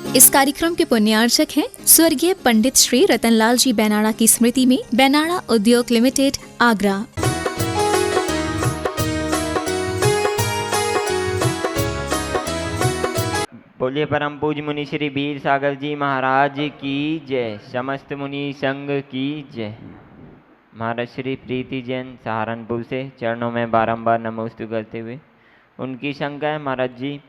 इस कार्यक्रम के पुण्यार्चक हैं स्वर्गीय पंडित श्री रतनलाल जी बैनाड़ा की स्मृति में बैनाड़ा उद्योग लिमिटेड, आगरा। बोलिए परम पूज्य मुनि श्री वीर सागर जी महाराज की जय। समस्त मुनि संघ की जय। महाराज श्री प्रीति जैन सहारनपुर से चरणों में बारंबार नमोस्तु करते हुए उनकी शंका है, महाराज जी,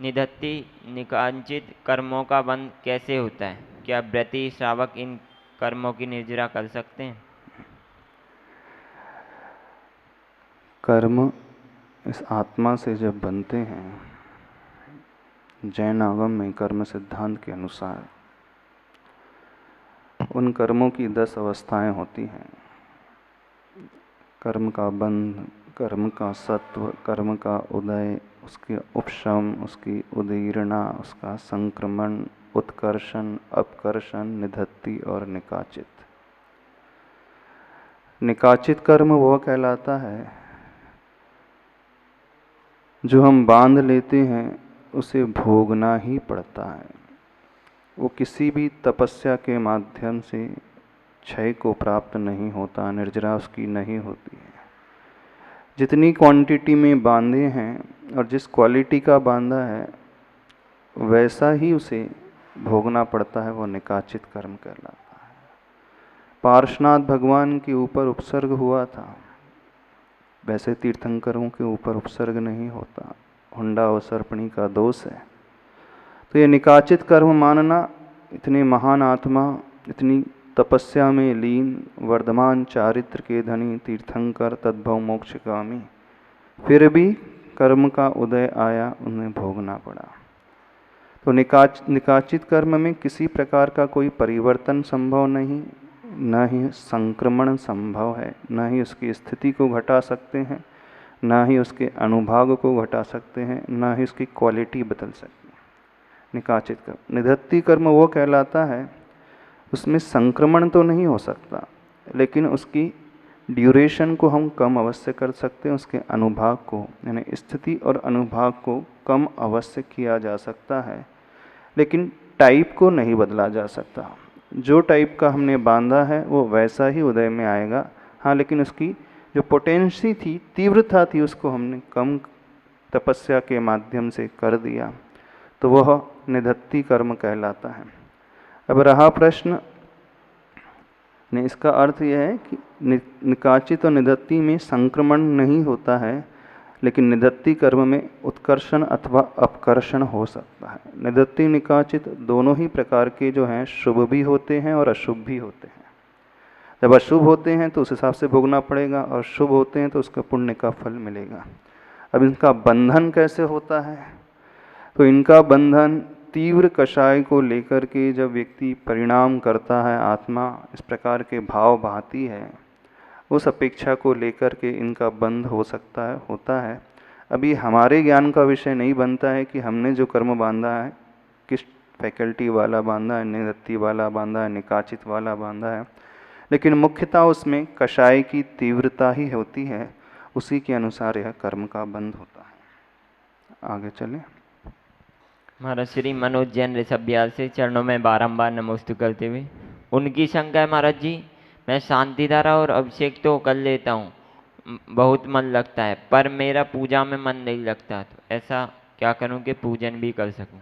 निधत्ति निकांचित कर्मों का बंध कैसे होता है? क्या व्रती श्रावक इन कर्मों की निर्जरा कर सकते हैं? कर्म इस आत्मा से जब बनते हैं, जैन आगम में कर्म सिद्धांत के अनुसार उन कर्मों की 10 अवस्थाएं होती हैं। कर्म का बंध, कर्म का सत्व, कर्म का उदय, उसके उपशम, उसकी उदीर्णा, उसका संक्रमण, उत्कर्षण, अपकर्षण, निधत्ति और निकाचित। निकाचित कर्म वह कहलाता है जो हम बांध लेते हैं, उसे भोगना ही पड़ता है। वो किसी भी तपस्या के माध्यम से क्षय को प्राप्त नहीं होता, निर्जरा उसकी नहीं होती है। जितनी क्वांटिटी में बांधे हैं और जिस क्वालिटी का बांधा है, वैसा ही उसे भोगना पड़ता है। वो निकाचित कर्म कहलाता है। पार्श्वनाथ भगवान के ऊपर उपसर्ग हुआ था, वैसे तीर्थंकरों के ऊपर उपसर्ग नहीं होता। हुंडा और सर्पणी का दोष है। तो ये निकाचित कर्म मानना, इतने महान आत्मा, इतनी तपस्या में लीन, वर्धमान चारित्र के धनी तीर्थंकर, तद्भव मोक्षगामी, फिर भी कर्म का उदय आया, उन्हें भोगना पड़ा। तो निकाचित कर्म में किसी प्रकार का कोई परिवर्तन संभव नहीं, न ही संक्रमण संभव है, न ही उसकी स्थिति को घटा सकते हैं, न ही उसके अनुभाग को घटा सकते हैं, न ही उसकी क्वालिटी बदल सकते हैं। निकाचित कर्म। निधत्ति कर्म वो कहलाता है, उसमें संक्रमण तो नहीं हो सकता, लेकिन उसकी ड्यूरेशन को हम कम अवश्य कर सकते हैं। उसके अनुभाग को, यानी स्थिति और अनुभाग को कम अवश्य किया जा सकता है, लेकिन टाइप को नहीं बदला जा सकता। जो टाइप का हमने बांधा है वो वैसा ही उदय में आएगा। हाँ, लेकिन उसकी जो पोटेंसी थी, तीव्रता थी, उसको हमने कम तपस्या के माध्यम से कर दिया, तो वह निधत्ति कर्म कहलाता है। अब रहा प्रश्न, इसका अर्थ यह है कि निकाचित और निधत्ति में संक्रमण नहीं होता है, लेकिन निधत्ति कर्म में उत्कर्षण अथवा अपकर्षण हो सकता है। निधत्ति निकाचित दोनों ही प्रकार के जो हैं, शुभ भी होते हैं और अशुभ भी होते हैं। जब अशुभ होते हैं तो उस हिसाब से भोगना पड़ेगा, और शुभ होते हैं तो उसका पुण्य का फल मिलेगा। अब इनका बंधन कैसे होता है? तो इनका बंधन तीव्र कषाय को लेकर के जब व्यक्ति परिणाम करता है, आत्मा इस प्रकार के भाव बहाती है, उस अपेक्षा को लेकर के इनका बंध हो सकता है, होता है। अभी हमारे ज्ञान का विषय नहीं बनता है कि हमने जो कर्म बांधा है, किस फैकल्टी वाला बांधा है, निधत्ति वाला बांधा है, निकाचित वाला बांधा है, लेकिन मुख्यतः उसमें कषाय की तीव्रता ही होती है। उसी के अनुसार यह कर्म का बंध होता है। आगे चलें। महाराज श्री मनोज जैन ऋषभ ब्याल से चरणों में बारंबार नमोस्तु करते हुए उनकी शंका है, महाराज जी, मैं शांति धारा और अभिषेक तो कर लेता हूँ, बहुत मन लगता है, पर मेरा पूजा में मन नहीं लगता, तो ऐसा क्या करूँ कि पूजन भी कर सकूँ?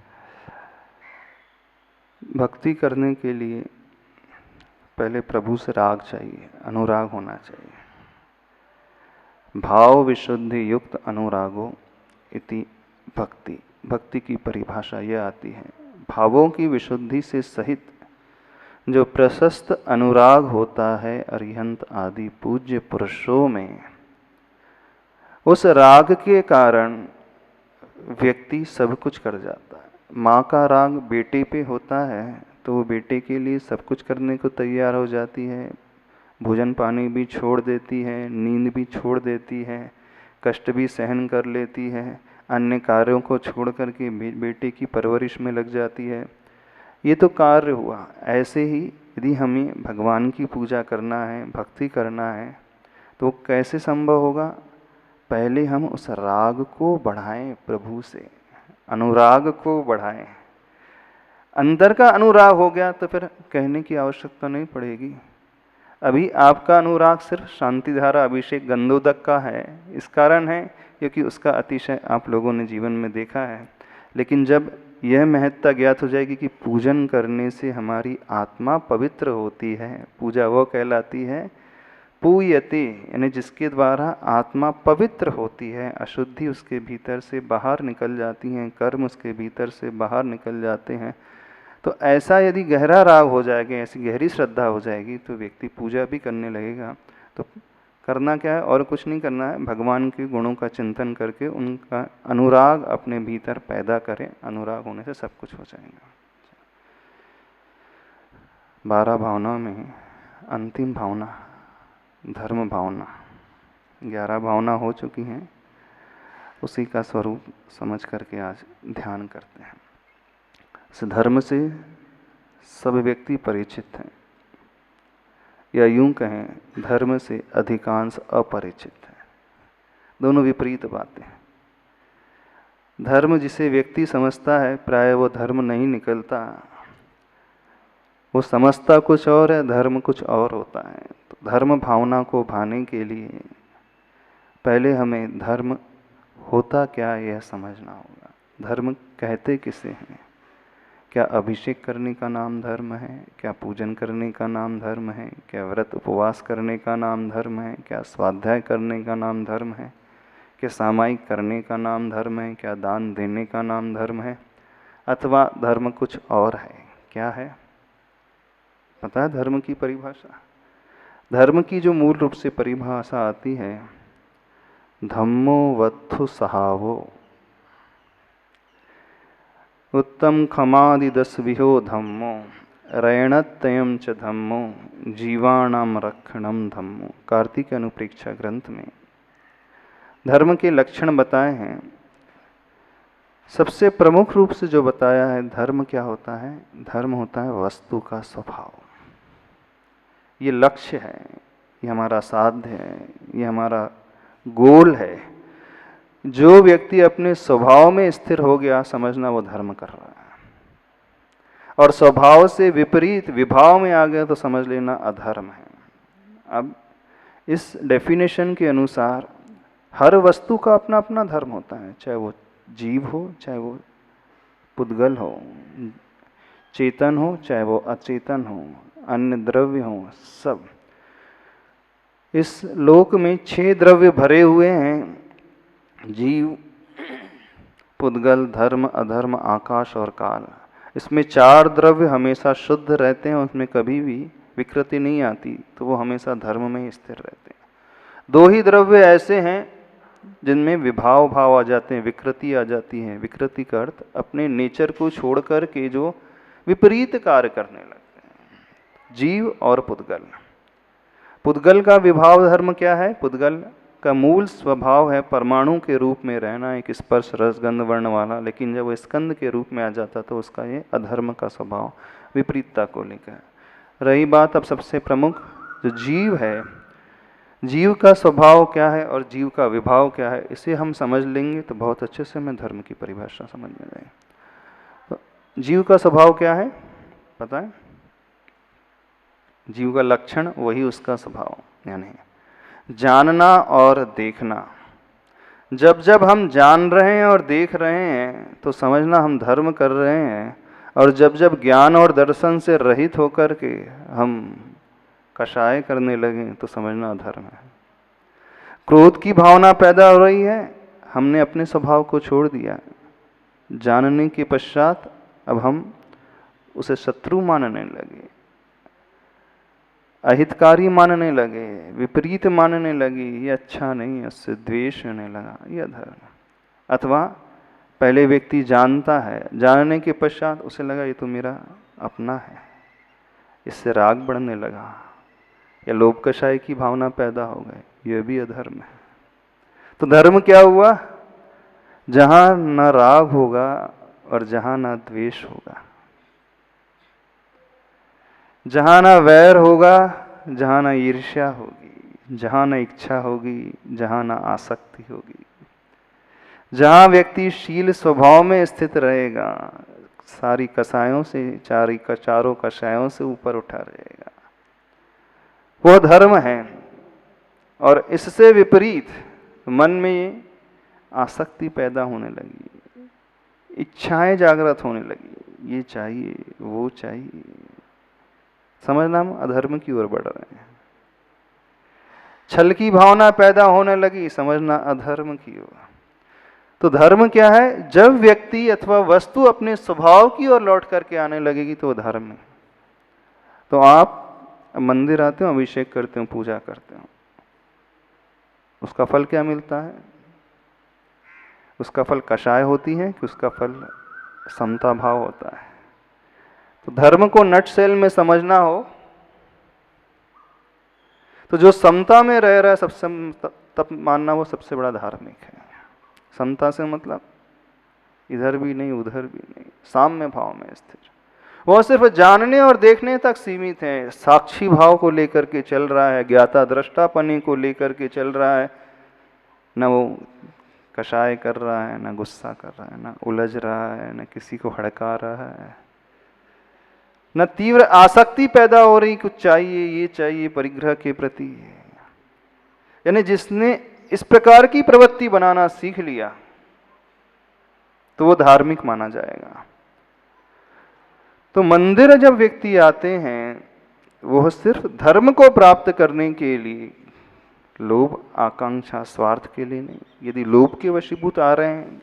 भक्ति करने के लिए पहले प्रभु से राग चाहिए, अनुराग होना चाहिए। भाव विशुद्धि युक्त अनुरागो इति भक्ति। भक्ति की परिभाषा यह आती है, भावों की विशुद्धि से सहित जो प्रशस्त अनुराग होता है अरिहंत आदि पूज्य पुरुषों में, उस राग के कारण व्यक्ति सब कुछ कर जाता है। माँ का राग बेटे पे होता है तो वो बेटे के लिए सब कुछ करने को तैयार हो जाती है, भोजन पानी भी छोड़ देती है, नींद भी छोड़ देती है, कष्ट भी सहन कर लेती है, अन्य कार्यों को छोड़ करके बेटे की परवरिश में लग जाती है। ये तो कार्य हुआ। ऐसे ही यदि हमें भगवान की पूजा करना है, भक्ति करना है, तो कैसे संभव होगा? पहले हम उस राग को बढ़ाएं, प्रभु से अनुराग को बढ़ाएं। अंदर का अनुराग हो गया तो फिर कहने की आवश्यकता नहीं पड़ेगी। अभी आपका अनुराग सिर्फ शांति धारा अभिषेक गंधोदक का है, इस कारण है क्योंकि उसका अतिशय आप लोगों ने जीवन में देखा है। लेकिन जब यह महत्ता ज्ञात हो जाएगी कि पूजन करने से हमारी आत्मा पवित्र होती है, पूजा वो कहलाती है पूयते, यानी जिसके द्वारा आत्मा पवित्र होती है, अशुद्धि उसके भीतर से बाहर निकल जाती हैं, कर्म उसके भीतर से बाहर निकल जाते हैं। तो ऐसा यदि गहरा राग हो जाएगा, ऐसी गहरी श्रद्धा हो जाएगी तो व्यक्ति पूजा भी करने लगेगा। तो करना क्या है, और कुछ नहीं करना है, भगवान के गुणों का चिंतन करके उनका अनुराग अपने भीतर पैदा करें। अनुराग होने से सब कुछ हो जाएगा। 12 भावनाओं में अंतिम भावना धर्म भावना, 11 भावना हो चुकी हैं, उसी का स्वरूप समझ करके आज ध्यान करते हैं। इस धर्म से सब व्यक्ति परिचित हैं, या यूं कहें धर्म से अधिकांश अपरिचित हैं। दोनों विपरीत बातें हैं। धर्म जिसे व्यक्ति समझता है प्राय वो धर्म नहीं निकलता, वो समझता कुछ और है, धर्म कुछ और होता है। तो धर्म भावना को भाने के लिए पहले हमें धर्म होता क्या यह समझना होगा। धर्म कहते किसे हैं? क्या अभिषेक करने का नाम धर्म है? क्या पूजन करने का नाम धर्म है? क्या व्रत उपवास करने का नाम धर्म है? क्या स्वाध्याय करने का नाम धर्म है? क्या सामायिक करने का नाम धर्म है? क्या दान देने का नाम धर्म है? अथवा धर्म कुछ और है? क्या है पता है धर्म की परिभाषा? धर्म की जो मूल रूप से परिभाषा आती है, धम्मो वत्थु सहावो उत्तम खमादि 10 विहो धम्मो रैणत्ययम च धम्मो जीवाणाम रक्षणम धम्मो। कार्तिक अनुप्रेक्षा ग्रंथ में धर्म के लक्षण बताए हैं। सबसे प्रमुख रूप से जो बताया है धर्म क्या होता है, धर्म होता है वस्तु का स्वभाव। ये लक्ष्य है, ये हमारा साध्य है, ये हमारा गोल है। जो व्यक्ति अपने स्वभाव में स्थिर हो गया, समझना वो धर्म कर रहा है। और स्वभाव से विपरीत विभाव में आ गया तो समझ लेना अधर्म है। अब इस डेफिनेशन के अनुसार हर वस्तु का अपना अपना धर्म होता है, चाहे वो जीव हो, चाहे वो पुद्गल हो, चेतन हो, चाहे वो अचेतन हो, अन्य द्रव्य हो, सब। इस लोक में 6 द्रव्य भरे हुए हैं, जीव, पुद्गल, धर्म, अधर्म, आकाश और काल। इसमें 4 द्रव्य हमेशा शुद्ध रहते हैं, उसमें कभी भी विकृति नहीं आती, तो वो हमेशा धर्म में ही स्थिर रहते हैं। 2 ही द्रव्य ऐसे हैं जिनमें विभाव भाव आ जाते हैं, विकृति आ जाती है। विकृति का अर्थ अपने नेचर को छोड़ कर के जो विपरीत कार्य करने लगते हैं, जीव और पुद्गल। पुद्गल का विभाव धर्म क्या है? पुद्गल का मूल स्वभाव है परमाणु के रूप में रहना, एक स्पर्श रस गंध वर्ण वाला। लेकिन जब वो स्कंद के रूप में आ जाता तो उसका ये अधर्म का स्वभाव, विपरीतता को लेकर। रही बात अब सबसे प्रमुख जो जीव है, जीव का स्वभाव क्या है और जीव का विभाव क्या है, इसे हम समझ लेंगे तो बहुत अच्छे से हमें धर्म की परिभाषा समझ में जाएगी। तो जीव का स्वभाव क्या है पता है? जीव का लक्षण वही उसका स्वभाव, यानी जानना और देखना। जब जब हम जान रहे हैं और देख रहे हैं तो समझना हम धर्म कर रहे हैं, और जब जब ज्ञान और दर्शन से रहित होकर के हम कषाय करने लगे तो समझना धर्म है। क्रोध की भावना पैदा हो रही है, हमने अपने स्वभाव को छोड़ दिया, जानने के पश्चात अब हम उसे शत्रु मानने लगे, अहितकारी मानने लगे, विपरीत मानने लगे, ये अच्छा नहीं है, उससे द्वेष होने लगा, ये अधर्म। अथवा पहले व्यक्ति जानता है, जानने के पश्चात उसे लगा ये तो मेरा अपना है, इससे राग बढ़ने लगा या लोभ कषाय की भावना पैदा हो गई, यह भी अधर्म है। तो धर्म क्या हुआ? जहां न राग होगा और जहां न द्वेष होगा, जहां न वैर होगा, जहां न ईर्ष्या होगी, जहां न इच्छा होगी, जहां न आसक्ति होगी, जहां व्यक्ति शील स्वभाव में स्थित रहेगा, सारी कसायों से, चारों कषायों से ऊपर उठा रहेगा। वो धर्म है। और इससे विपरीत मन में आसक्ति पैदा होने लगी, इच्छाएं जागृत होने लगी, ये चाहिए वो चाहिए, समझना हम अधर्म की ओर बढ़ रहे हैं। छल की भावना पैदा होने लगी, समझना अधर्म की ओर। तो धर्म क्या है? जब व्यक्ति अथवा वस्तु अपने स्वभाव की ओर लौट करके आने लगेगी तो धर्म है। तो आप मंदिर आते हो, अभिषेक करते हो, पूजा करते हो, उसका फल क्या मिलता है? उसका फल कषाय होती है कि उसका फल समता भाव होता है? तो धर्म को नटशेल में समझना हो तो जो समता में रह रहा है सबसे तब मानना वो सबसे बड़ा धार्मिक है। समता से मतलब इधर भी नहीं उधर भी नहीं, साम्य भाव में स्थिर। वो सिर्फ जानने और देखने तक सीमित है, साक्षी भाव को लेकर के चल रहा है, ज्ञाता दृष्टापनी को लेकर के चल रहा है, न वो कषाय कर रहा है, न गुस्सा कर रहा है, न उलझ रहा है, न किसी को हड़का रहा है, न तीव्र आसक्ति पैदा हो रही कुछ चाहिए ये चाहिए परिग्रह के प्रति। यानी जिसने इस प्रकार की प्रवृत्ति बनाना सीख लिया तो वो धार्मिक माना जाएगा। तो मंदिर जब व्यक्ति आते हैं वो सिर्फ धर्म को प्राप्त करने के लिए, लोभ आकांक्षा स्वार्थ के लिए नहीं। यदि लोभ के वशीभूत आ रहे हैं,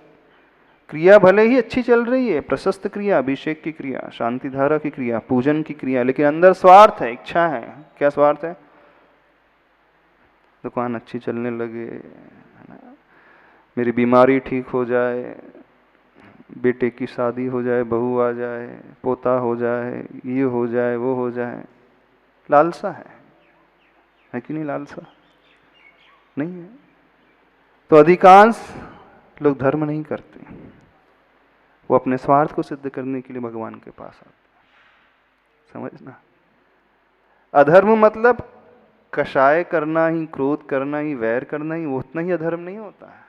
क्रिया भले ही अच्छी चल रही है, प्रशस्त क्रिया, अभिषेक की क्रिया, शांति धारा की क्रिया, पूजन की क्रिया, लेकिन अंदर स्वार्थ है, इच्छा है। क्या स्वार्थ है? दुकान अच्छी चलने लगे, मेरी बीमारी ठीक हो जाए, बेटे की शादी हो जाए, बहू आ जाए, पोता हो जाए, ये हो जाए वो हो जाए। लालसा है कि नहीं? लालसा नहीं है। तो अधिकांश लोग धर्म नहीं करते, वो अपने स्वार्थ को सिद्ध करने के लिए भगवान के पास आते। समझना, अधर्म मतलब कषाय करना ही, क्रोध करना ही, वैर करना ही, वो उतना ही अधर्म नहीं होता है।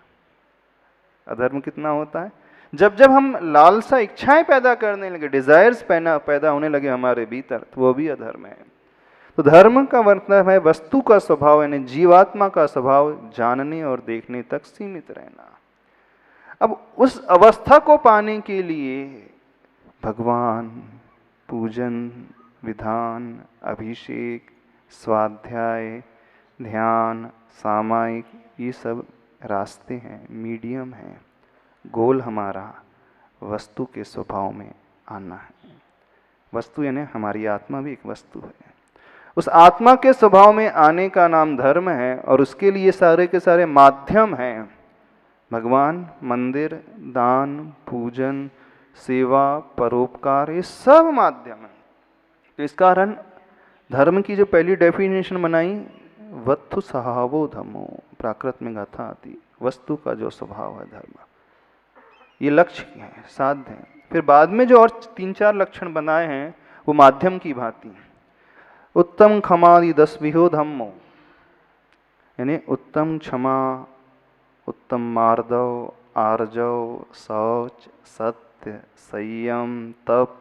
अधर्म कितना होता है? जब जब हम लालसा इच्छाएं पैदा करने लगे, डिजायर्स पैदा होने लगे हमारे भीतर, तो वो भी अधर्म है। तो धर्म का मतलब है वस्तु का स्वभाव, यानी जीवात्मा का स्वभाव जानने और देखने तक सीमित रहना। अब उस अवस्था को पाने के लिए भगवान, पूजन, विधान, अभिषेक, स्वाध्याय, ध्यान, सामायिक, ये सब रास्ते हैं, मीडियम हैं। गोल हमारा वस्तु के स्वभाव में आना है। वस्तु यानी हमारी आत्मा भी एक वस्तु है। उस आत्मा के स्वभाव में आने का नाम धर्म है, और उसके लिए सारे के सारे माध्यम हैं। भगवान, मंदिर, दान, पूजन, सेवा, परोपकार, ये सब माध्यम है। तो इस कारण धर्म की जो पहली डेफिनेशन बनाई, वस्तु स्वभावो धर्मो, प्राकृत में गाथा आती, वस्तु का जो स्वभाव है धर्म, ये लक्ष्य है, साध्य है। फिर बाद में जो और 3-4 लक्षण बनाए हैं वो माध्यम की भांति। उत्तम क्षमादि 10 विहो धम्मो, यानी उत्तम क्षमा, उत्तम मार्दव, आर्जव, शौच, सत्य, संयम, तप,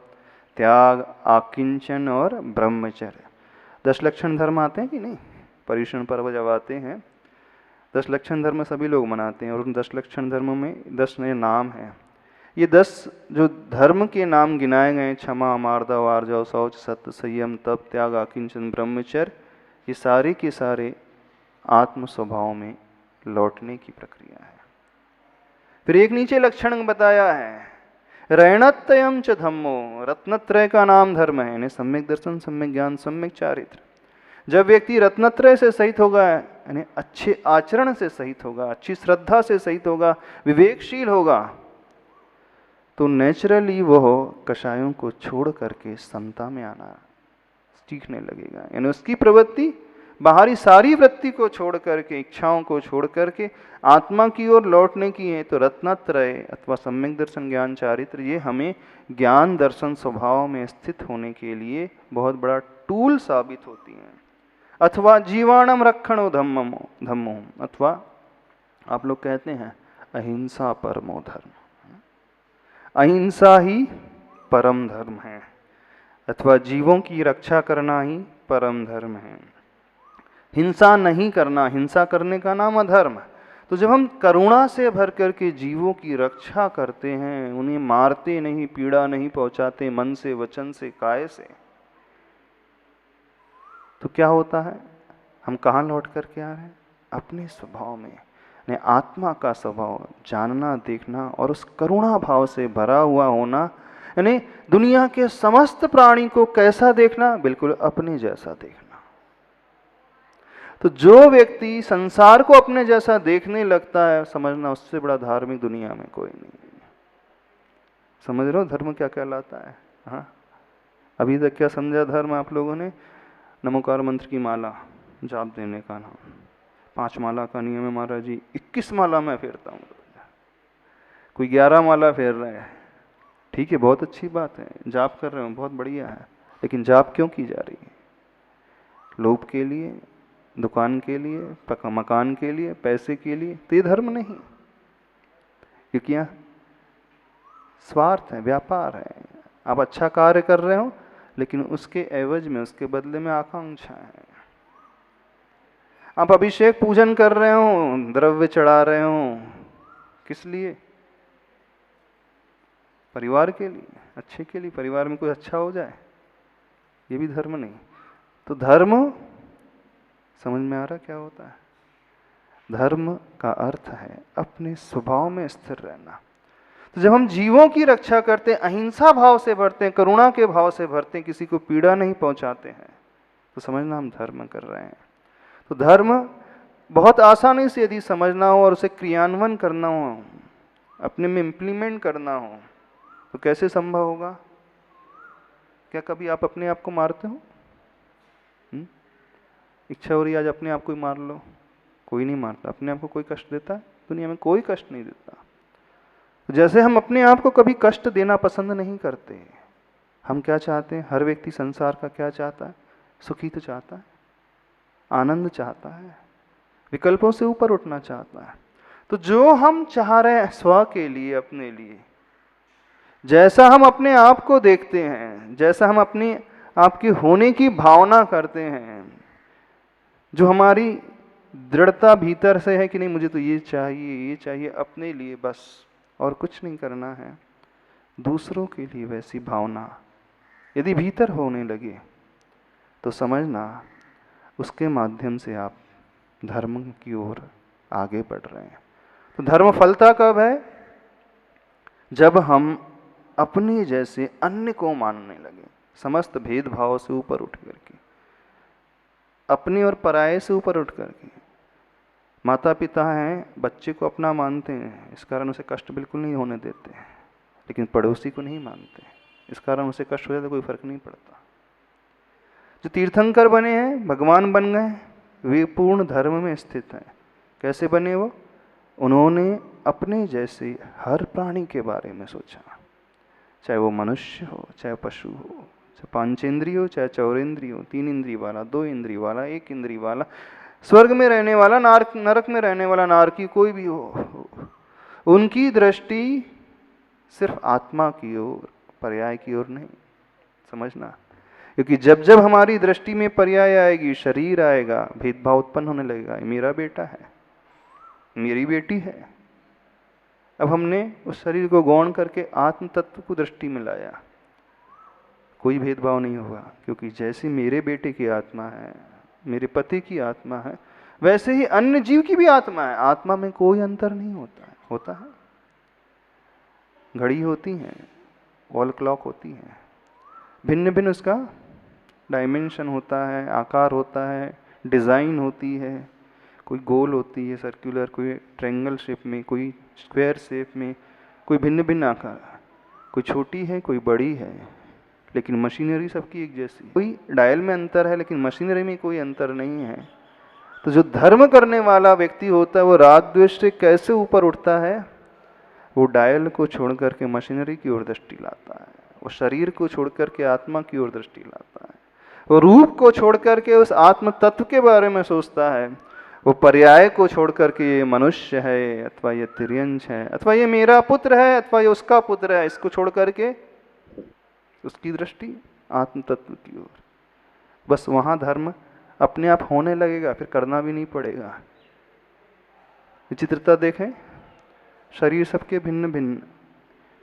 त्याग, आकिंचन और ब्रह्मचर्य। 10 लक्षण धर्म आते हैं कि नहीं? पर्युषण पर्व जब आते हैं 10 लक्षण धर्म सभी लोग मनाते हैं, और उन 10 लक्षण धर्मों में 10 नए नाम हैं। ये 10 जो धर्म के नाम गिनाए गए, क्षमा, मार्दव, आर्जव, शौच, सत्य, संयम, तप, त्याग, आकिंचन, ब्रह्मचर्य, ये सारे के सारे आत्म स्वभाव में लौटने की प्रक्रिया है। फिर एक नीचे लक्षण बताया है, रैणत्रयम च धम्मो, रत्नत्रय का नाम धर्म है, यानी सम्यक दर्शन, सम्यक ज्ञान, सम्यक चारित्र। जब व्यक्ति रत्नत्रय से सहित होगा, यानी अच्छे आचरण से सहित होगा, अच्छी श्रद्धा से सहित होगा, विवेकशील होगा, तो नेचुरली वह कषायों को छोड़ करके समता में आना सीखने लगेगा। यानी उसकी प्रवृत्ति बाहरी सारी वृत्ति को छोड़ करके, इच्छाओं को छोड़ करके आत्मा की ओर लौटने की है। तो रत्नत्रय अथवा सम्यक दर्शन, ज्ञान, चारित्र, ये हमें ज्ञान, दर्शन, स्वभाव में स्थित होने के लिए बहुत बड़ा टूल साबित होती हैं। अथवा जीवाणम रक्षणो धम्मो, अथवा आप लोग कहते हैं अहिंसा परमो धर्म। अहिंसा ही परम धर्म है, अथवा जीवों की रक्षा करना ही परम धर्म है। हिंसा नहीं करना, हिंसा करने का नाम अधर्म। तो जब हम करुणा से भर करके जीवों की रक्षा करते हैं, उन्हें मारते नहीं, पीड़ा नहीं पहुंचाते मन से, वचन से, काय से, तो क्या होता है? हम कहाँ लौट करके आ रहे हैं? अपने स्वभाव में, यानी आत्मा का स्वभाव, जानना, देखना और उस करुणा भाव से भरा हुआ होना, यानी दुनिया के समस्त प्राणी को कैसा देखना? बिल्कुल अपने जैसा देखना। तो जो व्यक्ति संसार को अपने जैसा देखने लगता है, समझना उससे बड़ा धार्मिक दुनिया में कोई नहीं। समझ रहे हो धर्म क्या कहलाता है? हाँ, अभी तक क्या समझा धर्म आप लोगों ने? नमोकार मंत्र की माला जाप देने का नाम, 5 माला का नियम है महाराज जी, 21 माला मैं फेरता हूँ, कोई 11 माला फेर रहे हैं। ठीक है, बहुत अच्छी बात है, जाप कर रहे हो, बहुत बढ़िया है, लेकिन जाप क्यों की जा रही है? लोभ के लिए, दुकान के लिए, मकान के लिए, पैसे के लिए? तो ये धर्म नहीं, क्योंकि यहाँ स्वार्थ है, व्यापार है। आप अच्छा कार्य कर रहे हो, लेकिन उसके एवज में, उसके बदले में आकांक्षा है। आप अभिषेक पूजन कर रहे हो, द्रव्य चढ़ा रहे हो, किस लिए? परिवार के लिए, अच्छे के लिए, परिवार में कोई अच्छा हो जाए, ये भी धर्म नहीं। तो धर्म समझ में आ रहा क्या होता है? धर्म का अर्थ है अपने स्वभाव में स्थिर रहना। तो जब हम जीवों की रक्षा करते हैं, अहिंसा भाव से भरते हैं, करुणा के भाव से भरते हैं, किसी को पीड़ा नहीं पहुंचाते हैं, तो समझना हम धर्म कर रहे हैं। तो धर्म बहुत आसानी से यदि समझना हो और उसे क्रियान्वयन करना हो, अपने में इम्प्लीमेंट करना हो, तो कैसे संभव होगा? क्या कभी आप अपने आप को मारते हो? इच्छा हो रही आज अपने आप को ही मार लो, कोई नहीं मारता। अपने आप को कोई कष्ट देता है? दुनिया में कोई कष्ट नहीं देता। तो जैसे हम अपने आप को कभी कष्ट देना पसंद नहीं करते, हम क्या चाहते हैं? हर व्यक्ति संसार का क्या चाहता है? सुखी तो चाहता है, आनंद चाहता है, विकल्पों से ऊपर उठना चाहता है। तो जो हम चाह रहे हैं स्व के लिए, अपने लिए, जैसा हम अपने आप को देखते हैं, जैसा हम अपने आप के होने की भावना करते हैं, जो हमारी दृढ़ता भीतर से है कि नहीं मुझे तो ये चाहिए, ये चाहिए, अपने लिए बस और कुछ नहीं करना है, दूसरों के लिए वैसी भावना यदि भीतर होने लगे, तो समझना उसके माध्यम से आप धर्म की ओर आगे बढ़ रहे हैं। तो धर्म फलता कब है? जब हम अपने जैसे अन्य को मानने लगे, समस्त भेदभाव से ऊपर उठ करके, अपने और पराये से ऊपर उठ करके। माता पिता हैं, बच्चे को अपना मानते हैं, इस कारण उसे कष्ट बिल्कुल नहीं होने देते, लेकिन पड़ोसी को नहीं मानते, इस कारण उसे कष्ट हो जाता, कोई फर्क नहीं पड़ता। जो तीर्थंकर बने हैं, भगवान बन गए, वे पूर्ण धर्म में स्थित हैं। कैसे बने वो? उन्होंने अपने जैसे हर प्राणी के बारे में सोचा, चाहे वो मनुष्य हो, चाहे पशु हो, चाहे पांचेंद्रिय हो, चाहे चौरेंद्रिय हो, 3 इंद्रिय वाला, 2 इंद्रिय वाला, 1 इंद्रिय वाला, स्वर्ग में रहने वाला, नरक में रहने वाला, नारकी कोई भी हो, उनकी दृष्टि सिर्फ आत्मा की ओर, पर्याय की ओर नहीं। समझना, क्योंकि जब जब हमारी दृष्टि में पर्याय आएगी, शरीर आएगा, भेदभाव उत्पन्न होने लगेगा। मेरा बेटा है, मेरी बेटी है। अब हमने उस शरीर को गौण करके आत्म तत्व को दृष्टि में लाया, कोई भेदभाव नहीं होगा, क्योंकि जैसे मेरे बेटे की आत्मा है, मेरे पति की आत्मा है, वैसे ही अन्य जीव की भी आत्मा है। आत्मा में कोई अंतर नहीं होता है। होता है, घड़ी होती है, वॉल क्लॉक होती है, भिन्न भिन्न उसका डायमेंशन होता है, आकार होता है, डिज़ाइन होती है, कोई गोल होती है सर्कुलर, कोई ट्रायंगल शेप में, कोई स्क्वायर शेप में, कोई भिन्न भिन्न आकार, कोई छोटी है, कोई बड़ी है, लेकिन मशीनरी सबकी एक जैसी। कोई डायल में अंतर है, लेकिन मशीनरी में कोई अंतर नहीं है। तो जो धर्म करने वाला व्यक्ति होता है, वो राग द्वेष से कैसे ऊपर उठता है? वो डायल को छोड़ करके मशीनरी की ओर दृष्टि लाता है, वो शरीर को छोड़ करके आत्मा की ओर दृष्टि लाता है, वो रूप को छोड़ करके उस आत्म तत्व के बारे में सोचता है, वो पर्याय को छोड़ करके ये मनुष्य है, अथवा ये तिर्यंश है, अथवा ये मेरा पुत्र है, अथवा ये उसका पुत्र है, इसको छोड़ करके उसकी दृष्टि आत्म तत्व की ओर। बस वहाँ धर्म अपने आप होने लगेगा, फिर करना भी नहीं पड़ेगा। विचित्रता देखें, शरीर सबके भिन्न भिन्न,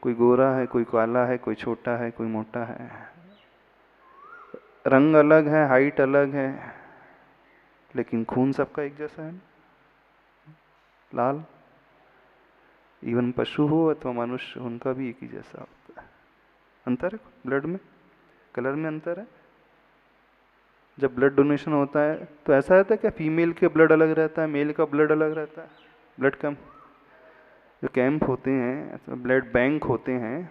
कोई गोरा है, कोई काला है, कोई छोटा है, कोई मोटा है, रंग अलग है, हाइट अलग है, लेकिन खून सबका एक जैसा है, लाल। इवन पशु हो अथवा मनुष्य, उनका भी एक ही जैसा होता है। अंतर है ब्लड में, कलर में अंतर है। जब ब्लड डोनेशन होता है तो ऐसा रहता है क्या फीमेल के ब्लड अलग रहता है, मेल का ब्लड अलग रहता है? ब्लड कैंप, जो कैंप होते हैं, ब्लड बैंक होते हैं,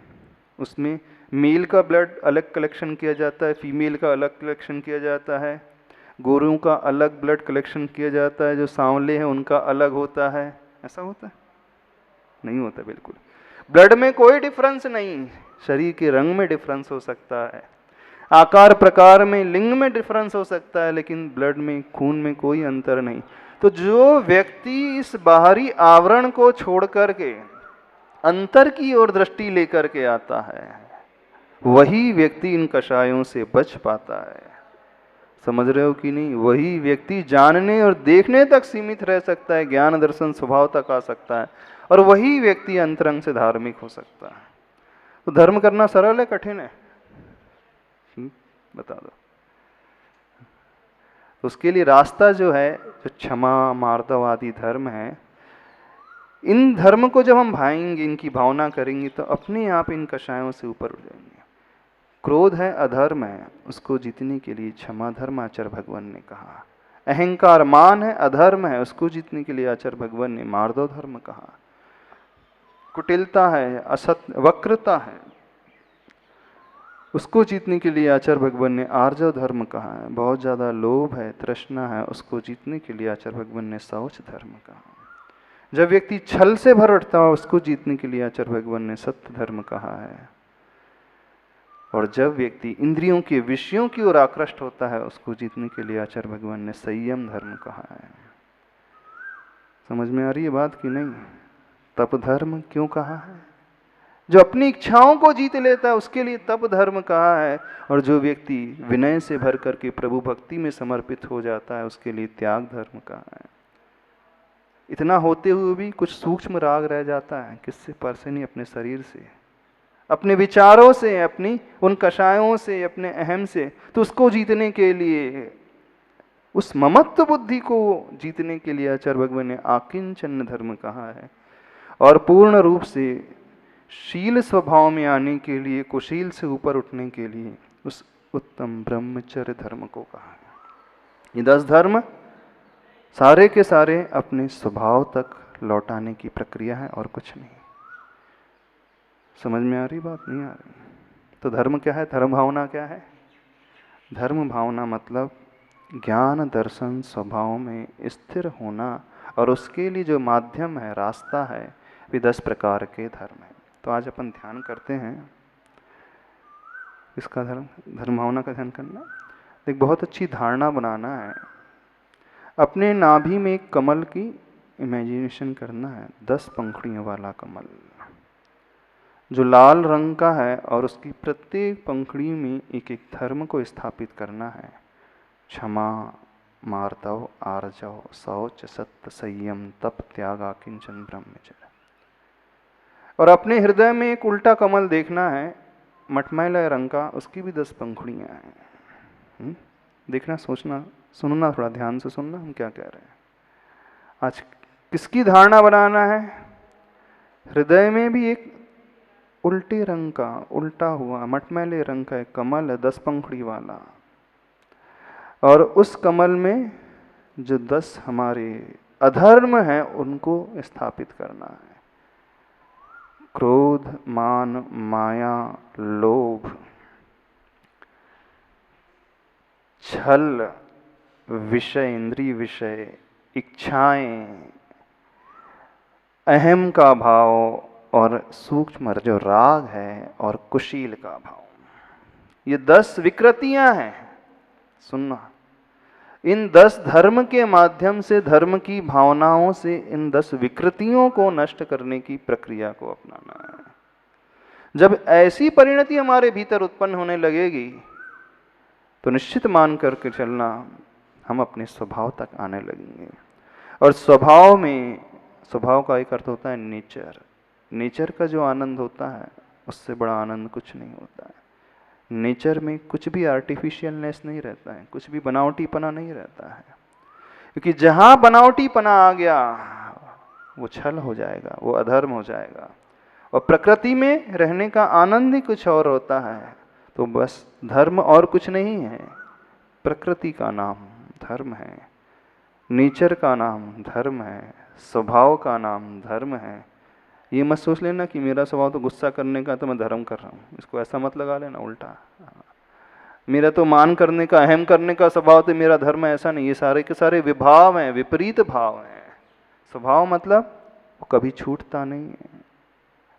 उसमें मेल का ब्लड अलग कलेक्शन किया जाता है, फीमेल का अलग कलेक्शन किया जाता है, गोरों का अलग ब्लड कलेक्शन किया जाता है, जो सांवले हैं उनका अलग होता है। ऐसा होता है? नहीं होता बिल्कुल। ब्लड में कोई डिफरेंस नहीं, शरीर के रंग में डिफरेंस हो सकता है, आकार प्रकार में, लिंग में डिफरेंस हो सकता है, लेकिन ब्लड में, खून में कोई अंतर नहीं। तो जो व्यक्ति इस बाहरी आवरण को छोड़ करके अंतर की ओर दृष्टि लेकर के आता है, वही व्यक्ति इन कषायों से बच पाता है। समझ रहे हो कि नहीं? वही व्यक्ति जानने और देखने तक सीमित रह सकता है, ज्ञान दर्शन स्वभाव तक आ सकता है, और वही व्यक्ति अंतरंग से धार्मिक हो सकता है। तो धर्म करना सरल है, कठिन है? बता दो। उसके लिए रास्ता जो है, जो क्षमा मार्दव आदि धर्म है, इन धर्म को जब हम भाएंगे, इनकी भावना करेंगे, तो अपने आप इन कषायों से ऊपर उठ जाएंगे। क्रोध है, अधर्म है, उसको जीतने के लिए क्षमा धर्म आचार्य भगवान ने कहा। अहंकार मान है, अधर्म है, उसको जीतने के लिए आचार्य भगवान ने मार्दव धर्म कहा। कुटिलता है, असत्य वक्रता है, उसको जीतने के लिए आचार्य भगवान ने आर्जव धर्म कहा है। बहुत ज़्यादा लोभ है, तृष्णा है, उसको जीतने के लिए आचार्य भगवान ने शौच धर्म कहा। जब व्यक्ति छल से भर उठता है, उसको जीतने के लिए आचार्य भगवान ने सत्य धर्म कहा है। और जब व्यक्ति इंद्रियों के विषयों की ओर आकृष्ट होता है, उसको जीतने के लिए आचार्य भगवान ने संयम धर्म कहा है। समझ में आ रही है बात कि नहीं? तप धर्म क्यों कहा है? जो अपनी इच्छाओं को जीत लेता है, उसके लिए तप धर्म कहा है। और जो व्यक्ति विनय से भर करके प्रभु भक्ति में समर्पित हो जाता है, उसके लिए त्याग धर्म कहा है। इतना होते हुए भी कुछ सूक्ष्म राग रह जाता है, किससे? पर से नहीं, अपने शरीर से, अपने विचारों से, अपनी उन कषायों से, अपने अहम से। तो उसको जीतने के लिए, उस ममत्व बुद्धि को जीतने के लिए आचार्य भगवान ने आकिंचन धर्म कहा है। और पूर्ण रूप से शील स्वभाव में आने के लिए, कुशील से ऊपर उठने के लिए उस उत्तम ब्रह्मचर्य धर्म को कहा है। ये 10 धर्म सारे के सारे अपने स्वभाव तक लौटाने की प्रक्रिया है, और कुछ नहीं। समझ में आ रही बात? नहीं आ रही? तो धर्म क्या है? धर्म भावना क्या है? धर्म भावना मतलब ज्ञान दर्शन स्वभाव में स्थिर होना, और उसके लिए जो माध्यम है, रास्ता है, वे 10 प्रकार के धर्म है। तो आज अपन ध्यान करते हैं इसका धर्म भावना का ध्यान करना। एक बहुत अच्छी धारणा बनाना है। अपने नाभि में एक कमल की इमेजिनेशन करना है, 10 पंखुड़ियों वाला कमल, जो लाल रंग का है, और उसकी प्रत्येक पंखुड़ी में एक एक धर्म को स्थापित करना है। क्षमा, मार्दव, आर्जव, शौच, सत्य, संयम, तप, त्याग, आकिंचन, ब्रह्मचर्य। और अपने हृदय में एक उल्टा कमल देखना है, मटमैला रंग का, उसकी भी 10 पंखुड़ियाँ हैं। देखना, सोचना, सुनना, थोड़ा ध्यान से सुनना हम क्या कह रहे हैं। आज किसकी धारणा बनाना है? हृदय में भी एक उल्टे रंग का, उल्टा हुआ मटमैले रंग का एक कमल है, 10 पंखुड़ी वाला। और उस कमल में जो 10 हमारे अधर्म हैं, उनको स्थापित करना है। क्रोध, मान, माया, लोभ, छल, विषय, इंद्रिय विषय, इच्छाएं, अहम का भाव, और सूक्ष्म जो राग है, और कुशील का भाव। ये 10 विकृतियां हैं। सुनना, इन 10 धर्म के माध्यम से, धर्म की भावनाओं से इन 10 विकृतियों को नष्ट करने की प्रक्रिया को अपनाना है। जब ऐसी परिणति हमारे भीतर उत्पन्न होने लगेगी तो निश्चित मान करके चलना हम अपने स्वभाव तक आने लगेंगे। और स्वभाव का एक अर्थ होता है नेचर। नेचर का जो आनंद होता है उससे बड़ा आनंद कुछ नहीं होता है। नेचर में कुछ भी आर्टिफिशियलनेस नहीं रहता है, कुछ भी बनावटीपना नहीं रहता है, क्योंकि जहां बनावटीपना आ गया वो छल हो जाएगा, वो अधर्म हो जाएगा। और प्रकृति में रहने का आनंद ही कुछ और होता है। तो बस धर्म और कुछ नहीं है, प्रकृति का नाम धर्म है, नेचर का नाम धर्म है, स्वभाव का नाम धर्म है। ये मत सोच लेना कि मेरा स्वभाव तो गुस्सा करने का तो मैं धर्म कर रहा हूँ, इसको ऐसा मत लगा लेना उल्टा। मेरा तो मान करने का, अहम करने का स्वभाव तो मेरा धर्म है, ऐसा नहीं। ये सारे के सारे विभाव हैं, विपरीत भाव हैं। स्वभाव मतलब वो कभी छूटता नहीं है।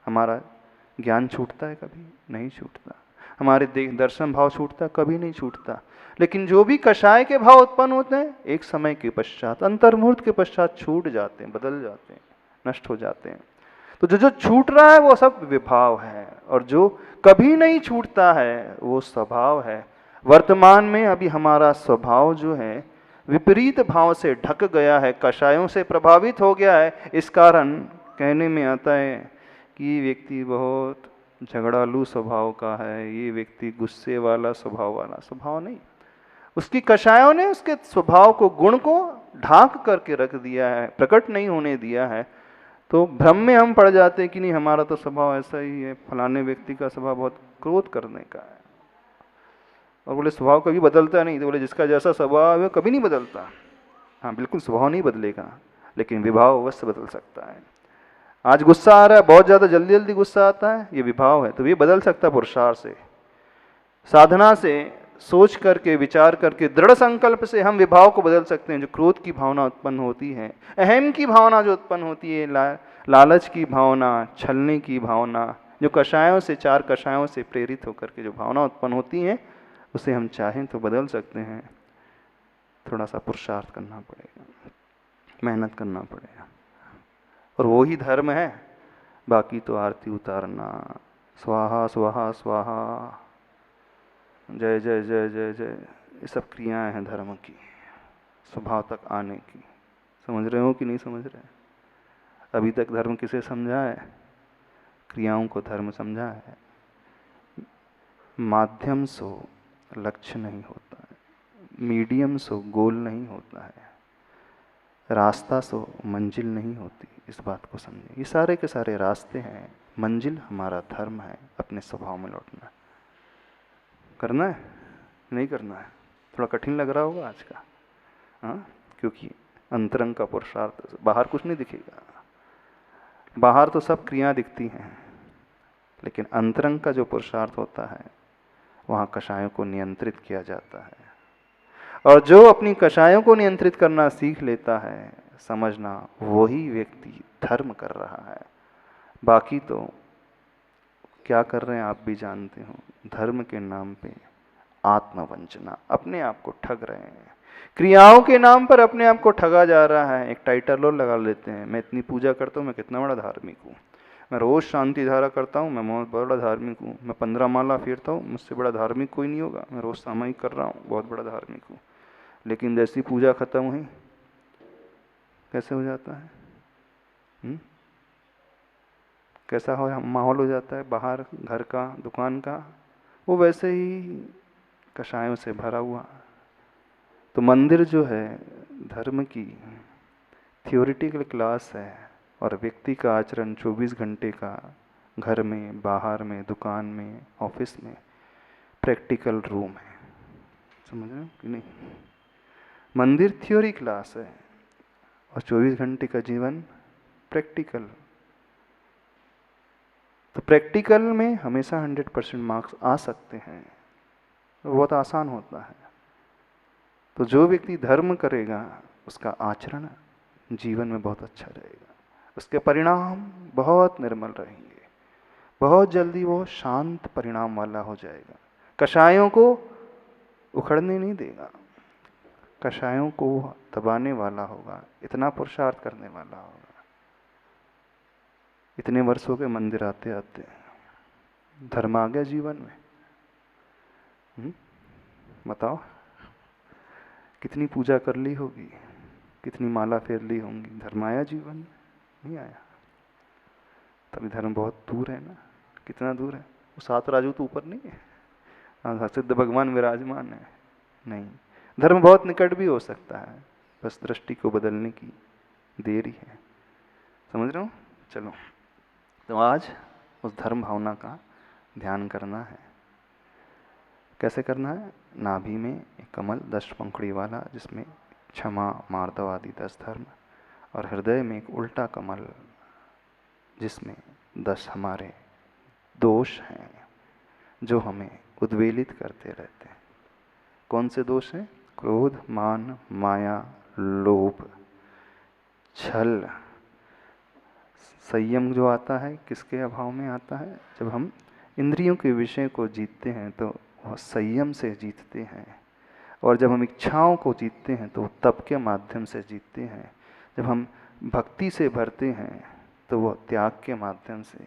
हमारा ज्ञान छूटता है? कभी नहीं छूटता। हमारे दर्शन भाव छूटता है? कभी नहीं छूटता। लेकिन जो भी कषाय के भाव उत्पन्न होते हैं एक समय के पश्चात, अंतर्मुहूर्त के पश्चात छूट जाते हैं, बदल जाते हैं, नष्ट हो जाते हैं। तो जो जो छूट रहा है वो सब विभाव है, और जो कभी नहीं छूटता है वो स्वभाव है। वर्तमान में अभी हमारा स्वभाव जो है विपरीत भाव से ढक गया है, कषायों से प्रभावित हो गया है। इस कारण कहने में आता है कि ये व्यक्ति बहुत झगड़ालू स्वभाव का है, ये व्यक्ति गुस्से वाला स्वभाव नहीं, उसकी कषायों ने उसके स्वभाव को, गुण को ढांक करके रख दिया है, प्रकट नहीं होने दिया है। तो भ्रम में हम पड़ जाते हैं कि नहीं हमारा तो स्वभाव ऐसा ही है, फलाने व्यक्ति का स्वभाव बहुत क्रोध करने का है। और बोले स्वभाव कभी बदलता नहीं, तो बोले जिसका जैसा स्वभाव है कभी नहीं बदलता। हाँ बिल्कुल, स्वभाव नहीं बदलेगा, लेकिन विभाव अवश्य बदल सकता है। आज गुस्सा आ रहा है, बहुत ज़्यादा जल्दी जल्दी गुस्सा आता है, ये विभाव है, तो ये बदल सकता है पुरुषार्थ से, साधना से, सोच करके, विचार करके, दृढ़ संकल्प से हम विभाव को बदल सकते हैं। जो क्रोध की भावना उत्पन्न होती है, अहम की भावना जो उत्पन्न होती है, लालच की भावना, छलने की भावना, जो कषायों से, चार कषायों से प्रेरित होकर के जो भावना उत्पन्न होती है, उसे हम चाहें तो बदल सकते हैं। थोड़ा सा पुरुषार्थ करना पड़ेगा, मेहनत करना पड़ेगा, और वो ही धर्म है। बाकी तो आरती उतारना, स्वाहा स्वाहा स्वाहा, जय जय जय जय जय, ये सब क्रियाएं हैं धर्म की, स्वभाव तक आने की। समझ रहे हो कि नहीं समझ रहे? अभी तक धर्म किसे समझा है? क्रियाओं को धर्म समझा है। माध्यम सो लक्ष्य नहीं होता है, मीडियम सो गोल नहीं होता है, रास्ता सो मंजिल नहीं होती। इस बात को समझे, ये सारे के सारे रास्ते हैं, मंजिल हमारा धर्म है। अपने स्वभाव में लौटना करना है, नहीं करना है? थोड़ा कठिन लग रहा होगा आज का, हाँ, क्योंकि अंतरंग का पुरुषार्थ, बाहर कुछ नहीं दिखेगा। बाहर तो सब क्रियाएं दिखती हैं, लेकिन अंतरंग का जो पुरुषार्थ होता है वहाँ कषायों को नियंत्रित किया जाता है। और जो अपनी कषायों को नियंत्रित करना सीख लेता है, समझना वही व्यक्ति धर्म कर रहा है। बाकी तो क्या कर रहे हैं आप भी जानते हो, धर्म के नाम पे आत्मवंचना, अपने आप को ठग रहे हैं। क्रियाओं के नाम पर अपने आप को ठगा जा रहा है। एक टाइटल और लगा लेते हैं, मैं इतनी पूजा करता हूँ, मैं कितना बड़ा धार्मिक हूँ, मैं रोज़ शांति धारा करता हूँ, मैं बहुत बड़ा धार्मिक हूँ, मैं 15 माला फेरता हूँ, मुझसे बड़ा धार्मिक कोई नहीं होगा, मैं रोज़ सामूहिक कर रहा हूँ, बहुत बड़ा धार्मिक हूँ। लेकिन जैसी पूजा खत्म हुई कैसे हो जाता है? कैसा हो माहौल हो जाता है बाहर घर का, दुकान का? वो वैसे ही कषायों से भरा हुआ। तो मंदिर जो है धर्म की थियोरिटिकल क्लास है, और व्यक्ति का आचरण 24 घंटे का घर में, बाहर में, दुकान में, ऑफिस में प्रैक्टिकल रूम है। समझ रहे हो कि नहीं? मंदिर थ्योरी क्लास है और 24 घंटे का जीवन प्रैक्टिकल। तो प्रैक्टिकल में हमेशा 100% मार्क्स आ सकते हैं, बहुत आसान होता है। तो जो व्यक्ति धर्म करेगा उसका आचरण जीवन में बहुत अच्छा रहेगा, उसके परिणाम बहुत निर्मल रहेंगे, बहुत जल्दी वो शांत परिणाम वाला हो जाएगा। कषायों को उखड़ने नहीं देगा, कषायों को दबाने वाला होगा, इतना पुरुषार्थ करने वाला होगा। इतने वर्ष हो गए मंदिर आते आते, धर्म आ गया जीवन में? बताओ, कितनी पूजा कर ली होगी, कितनी माला फेर ली होंगी, धर्म आया जीवन में? नहीं आया। तभी धर्म बहुत दूर है ना। कितना दूर है? वो 7 राजू तो ऊपर नहीं है, सिद्ध भगवान विराजमान है। नहीं, धर्म बहुत निकट भी हो सकता है, बस दृष्टि को बदलने की देरी है। समझ रहे हो? चलो, तो आज उस धर्म भावना का ध्यान करना है। कैसे करना है? नाभि में एक कमल 10 पंखुड़ी वाला, जिसमें क्षमा, मार्दव आदि 10 धर्म, और हृदय में एक उल्टा कमल जिसमें 10 हमारे दोष हैं जो हमें उद्वेलित करते रहते हैं। कौन से दोष हैं? क्रोध, मान, माया, लोभ, छल। संयम जो आता है किसके अभाव में आता है? जब हम इंद्रियों के विषय को जीतते हैं तो वह संयम से जीतते हैं, और जब हम इच्छाओं को जीतते हैं तो तप के माध्यम से जीतते हैं। जब हम भक्ति से भरते हैं तो वह त्याग के माध्यम से,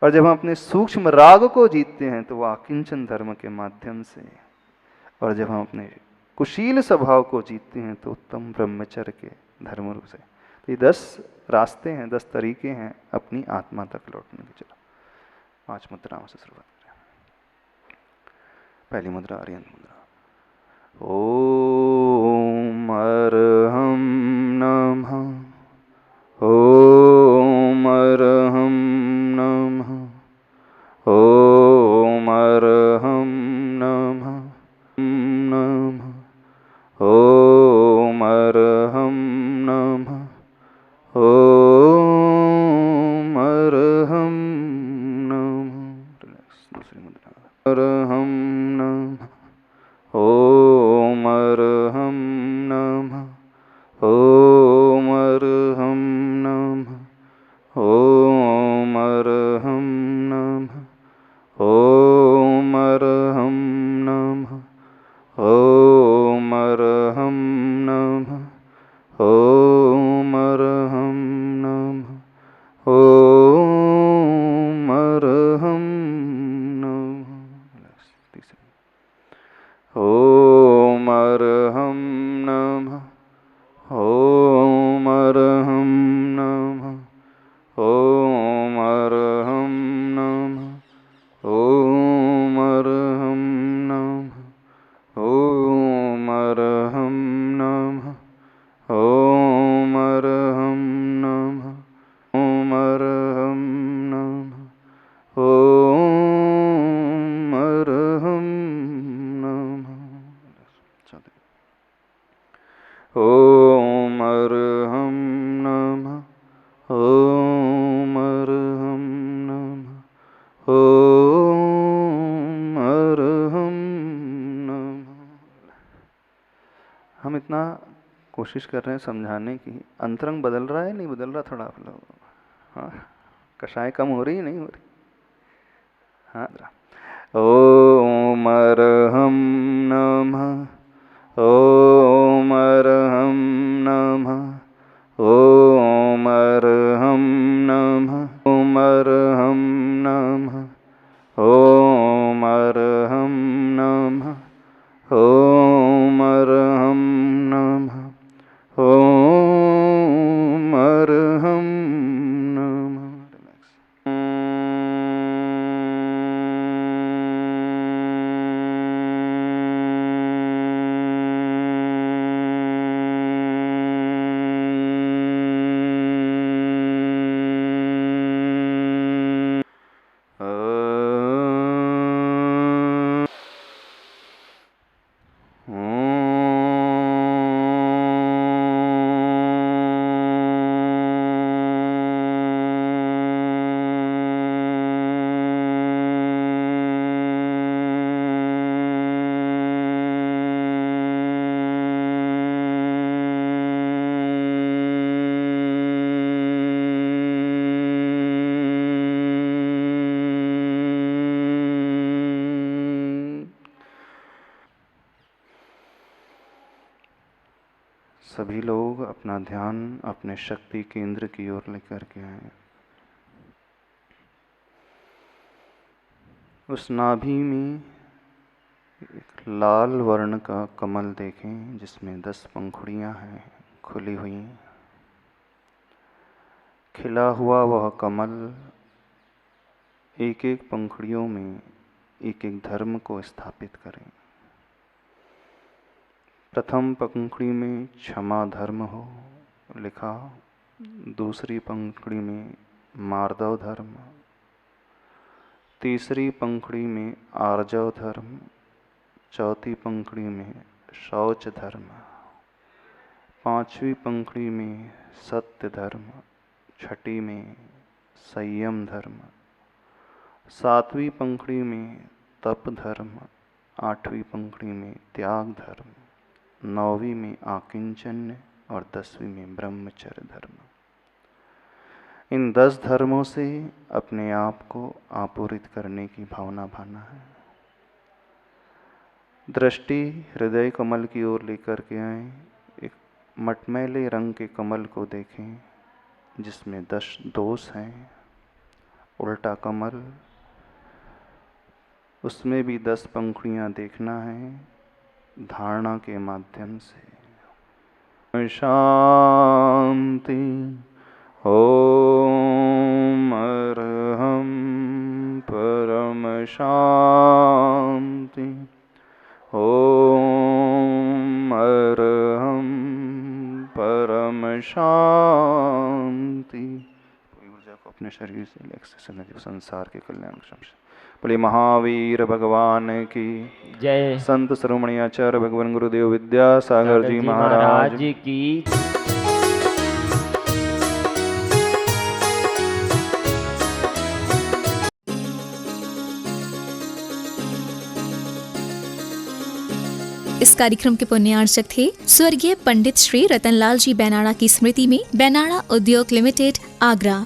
और जब हम अपने सूक्ष्म राग को जीतते हैं तो वह अकिंचन धर्म के माध्यम से, और जब हम अपने कुशील स्वभाव को जीतते हैं तो उत्तम ब्रह्मचर्य के धर्म रूप से। तो ये 10 रास्ते हैं, 10 तरीके हैं अपनी आत्मा तक लौटने के। चलो 5 मुद्राओं से शुरुआत करें। पहली मुद्रा आर्यन मुद्रा। ओम अर्हं नमः, ओम अर्हं नमः, ओम अर्हं नमः, नमः, ओम अर्हं नमः, ओम अर्हं नमः। दूसरी मुद्रा। अर्हं नमः, ओम अर्हं नमः, ओम अर्हं नमः, ओम अर्हं नमः, ओम अर्हं नमः, ओम अर्हं नमः, ओम अर्हं नमः, ओम अर्हं नमः। ओम अर्हं नमः, ओम अर्हं नमः, ओम अर्हं नमः, ओम अर्हं नमः, ओम अर्हं नमः, ओम अर्हं नमः, ओम अर्हं नमः, ओम अर्हं नमः। ओम अर्हं नमः, ओम अर्हं नमः, ओम अर्हं नमः। हम इतना कोशिश कर रहे हैं समझाने की, अंतरंग बदल रहा है नहीं बदल रहा? थोड़ा आप लोग, हाँ, कषाय कम हो रही है नहीं हो रही? हाँ। ओम अर्हं नमः, ओम अर्हं नमः, ओम अर्हं नमः, ओम अर्हं नमः, ओम अर्हं नमः, ओम अर्हं नमः, ओम अर्हं नमः। सभी लोग अपना ध्यान अपने शक्ति केंद्र की ओर लेकर के आए। उस नाभि में एक लाल वर्ण का कमल देखें जिसमें 10 पंखुड़ियां हैं खुली हुई। खिला हुआ वह कमल एक एक पंखुड़ियों में एक एक धर्म को स्थापित करें। प्रथम पंखुड़ी में क्षमा धर्म हो लिखा, दूसरी पंखुड़ी में मार्दव धर्म, तीसरी पंखुड़ी में आर्जव धर्म, चौथी पंखुड़ी में शौच धर्म, पांचवी पंखुड़ी में सत्य धर्म, छठी में संयम धर्म, सातवीं पंखुड़ी में तप धर्म, आठवीं पंखुड़ी में त्याग धर्म, नौवीं में आकिंचन्य और 10वीं में ब्रह्मचर्य धर्म। इन 10 धर्मों से अपने आप को आपूरित करने की भावना भाना है। दृष्टि हृदय कमल की ओर लेकर के आए। एक मटमैले रंग के कमल को देखें जिसमें 10 दोष हैं। उल्टा कमल, उसमें भी 10 पंखुड़ियां देखना है धारणा के माध्यम से। शांति। ओम अर्हं परम शांति। ओम अर्हं परम शांति। पूरी ऊर्जा को अपने शरीर से लेकर संसार के कल्याण को। बोले महावीर भगवान की जय। संत शिरोमणि आचार्य भगवान गुरुदेव विद्यासागर जी महाराज की। इस कार्यक्रम के पुण्यार्चक थे स्वर्गीय पंडित श्री रतनलाल जी बैनाड़ा की स्मृति में बैनाड़ा उद्योग लिमिटेड, आगरा।